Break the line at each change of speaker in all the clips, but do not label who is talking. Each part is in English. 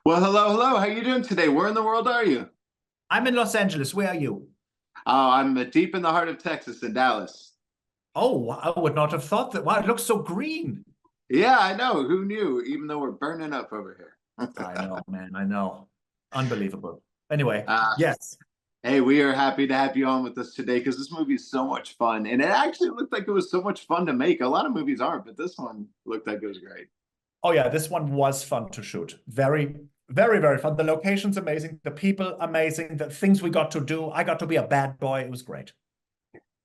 Well, hello, hello. How you doing today? Where in the world are you?
I'm in Los Angeles. Where are you?
Oh, I'm deep in the heart of Texas in Dallas.
Oh, I would not have thought that. Wow, it looks so green.
Yeah, I know. Who knew? Even though we're burning up over here.
I know, man. I know. Unbelievable. Anyway,
uh,
yes.
hey, we are happy to have you on with us today because this movie is so much fun, and it actually looked like it was so much fun to make. A lot of movies aren't, but this one looked like it was great.
Oh, yeah, this one was fun to shoot. Very, very, very fun. The location's amazing. The people amazing. The things we got to do. I got to be a bad boy. It was great.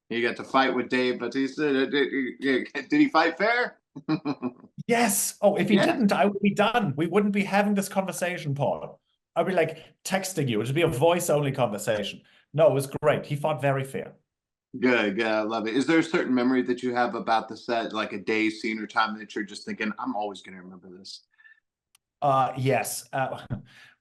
You got to fight with Dave Bautista. Did he fight fair?
Yes. Oh, if he
Yeah.
didn't, I would be done. We wouldn't be having this conversation, Paul. I'd be like texting you. It'd be a voice-only conversation. No, it was great. He fought very fair.
Good, good. I love it. Is there a certain memory that you have about the set, like a day, scene, or time that you're just thinking, I'm always going to remember this?
Yes.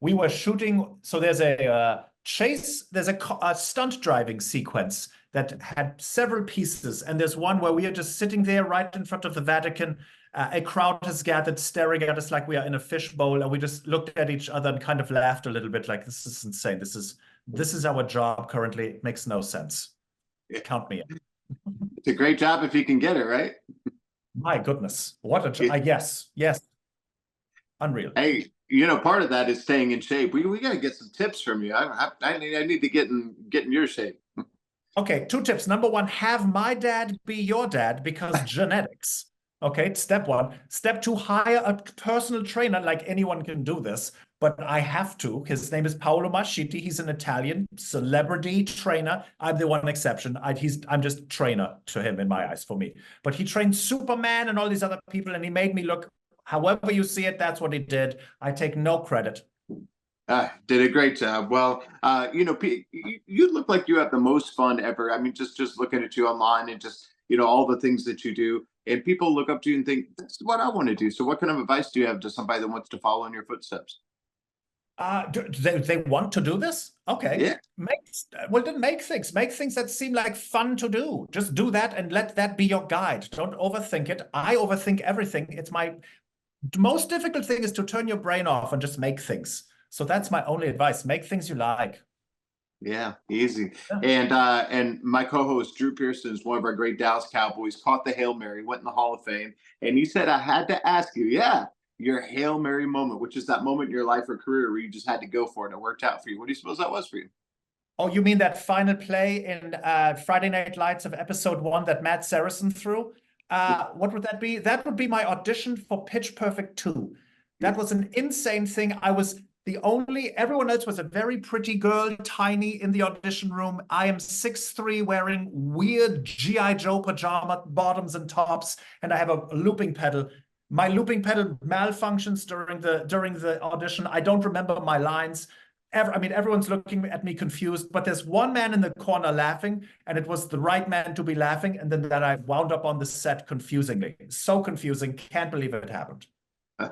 We were shooting. So there's a chase, there's a stunt driving sequence that had several pieces. And there's one where we are just sitting there right in front of the Vatican. A crowd has gathered, staring at us like we are in a fishbowl. And we just looked at each other and kind of laughed a little bit like, this is insane. This is our job currently. It makes no sense.
Yeah.
Count me in.
It's a great job if you can get it, right?
My goodness. What a
Yeah.
yes, yes. Unreal.
Hey, part of that is staying in shape. We got to get some tips from you. I need to get in your shape.
Okay, two tips. Number one, have my dad be your dad because genetics. Okay, step one. Step two, hire a personal trainer. Like anyone can do this, but I have to. His name is Paolo Mascitti. He's an Italian celebrity trainer. I'm the one exception. I'm just trainer to him in my eyes for me. But he trained Superman and all these other people, and he made me look however you see it. That's what he did. I take no credit.
Did a great job. Well, you look like you have the most fun ever. I mean, just looking at you online and just all the things that you do, and people look up to you and think that's what I want to do. So, what kind of advice do you have to somebody that wants to follow in your footsteps?
They want to do this? Okay.
Yeah.
Well, then make things. Make things that seem like fun to do. Just do that and let that be your guide. Don't overthink it. I overthink everything. It's my most difficult thing is to turn your brain off and just make things. So that's my only advice. Make things you like.
Yeah, easy.
Yeah.
And my co-host Drew Pearson is one of our great Dallas Cowboys. Caught the Hail Mary, went in the Hall of Fame, and he said I had to ask you, yeah, your Hail Mary moment, which is that moment in your life or career where you just had to go for it and it worked out for you. What do you suppose that was for you?
Oh, you mean that final play in Friday Night Lights of episode one that Matt Saracen threw? What would that be? That would be my audition for Pitch Perfect 2. That was an insane thing. I was everyone else was a very pretty girl, tiny in the audition room. I am 6'3", wearing weird G.I. Joe pajama bottoms and tops, and I have a looping pedal. My looping pedal malfunctions during the audition. I don't remember my lines. Everyone's looking at me confused, but there's one man in the corner laughing, and it was the right man to be laughing. And then that I wound up on the set confusingly. So confusing. Can't believe it happened.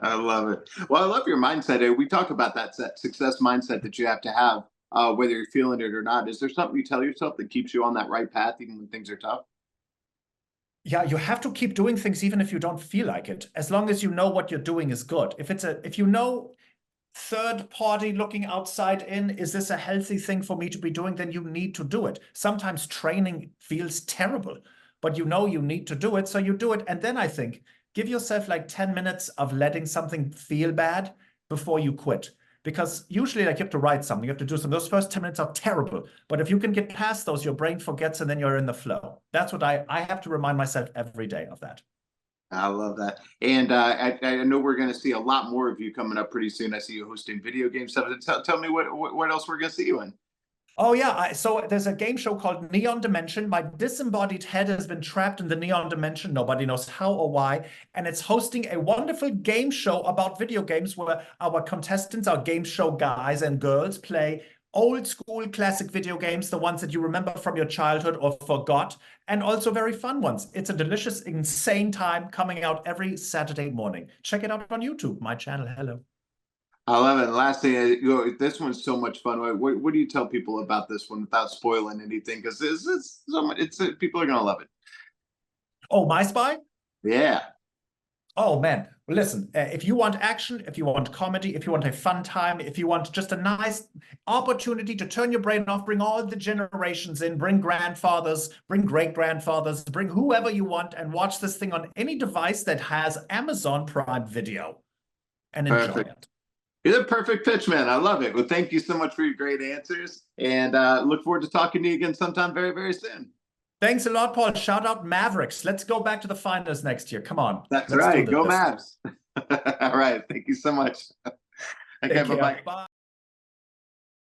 I love it. Well, I love your mindset. We talk about that success mindset that you have to have, whether you're feeling it or not. Is there something you tell yourself that keeps you on that right path, even when things are tough?
Yeah, you have to keep doing things even if you don't feel like it, as long as you know what you're doing is good. If you know third party looking outside in, is this a healthy thing for me to be doing? Then you need to do it. Sometimes training feels terrible, but you know you need to do it, so you do it. And then I think give yourself like 10 minutes of letting something feel bad before you quit. Because usually like you have to write something, you have to do something. Those first 10 minutes are terrible. But if you can get past those, your brain forgets and then you're in the flow. That's what I have to remind myself every day of that.
I love that. And I know we're going to see a lot more of you coming up pretty soon. I see you hosting video game stuff. Tell me what else we're going to see you in.
Oh yeah, so there's a game show called Neon Dimension. My disembodied head has been trapped in the Neon Dimension. Nobody knows how or why. And it's hosting a wonderful game show about video games where our contestants, our game show guys and girls, play old school classic video games, the ones that you remember from your childhood or forgot, and also very fun ones. It's a delicious, insane time coming out every Saturday morning. Check it out on YouTube, my channel. Hello.
I love it. And last thing, this one's so much fun. What do you tell people about this one without spoiling anything? Because it's so much. People are going to love it.
Oh, My Spy?
Yeah.
Oh man, well, listen, if you want action, if you want comedy, if you want a fun time, if you want just a nice opportunity to turn your brain off, bring all the generations in, bring grandfathers, bring great-grandfathers, bring whoever you want and watch this thing on any device that has Amazon Prime Video and enjoy
Perfect.
it.
You're the perfect pitch, man. I love it. Well, thank you so much for your great answers, and look forward to talking to you again sometime very, very soon.
Thanks a lot, Paul. Shout out Mavericks. Let's go back to the finals next year. Come on.
That's
Let's do
right. Go
this.
Mavs. All right. Thank you so much. Okay,
Take care.
bye-bye.
Bye.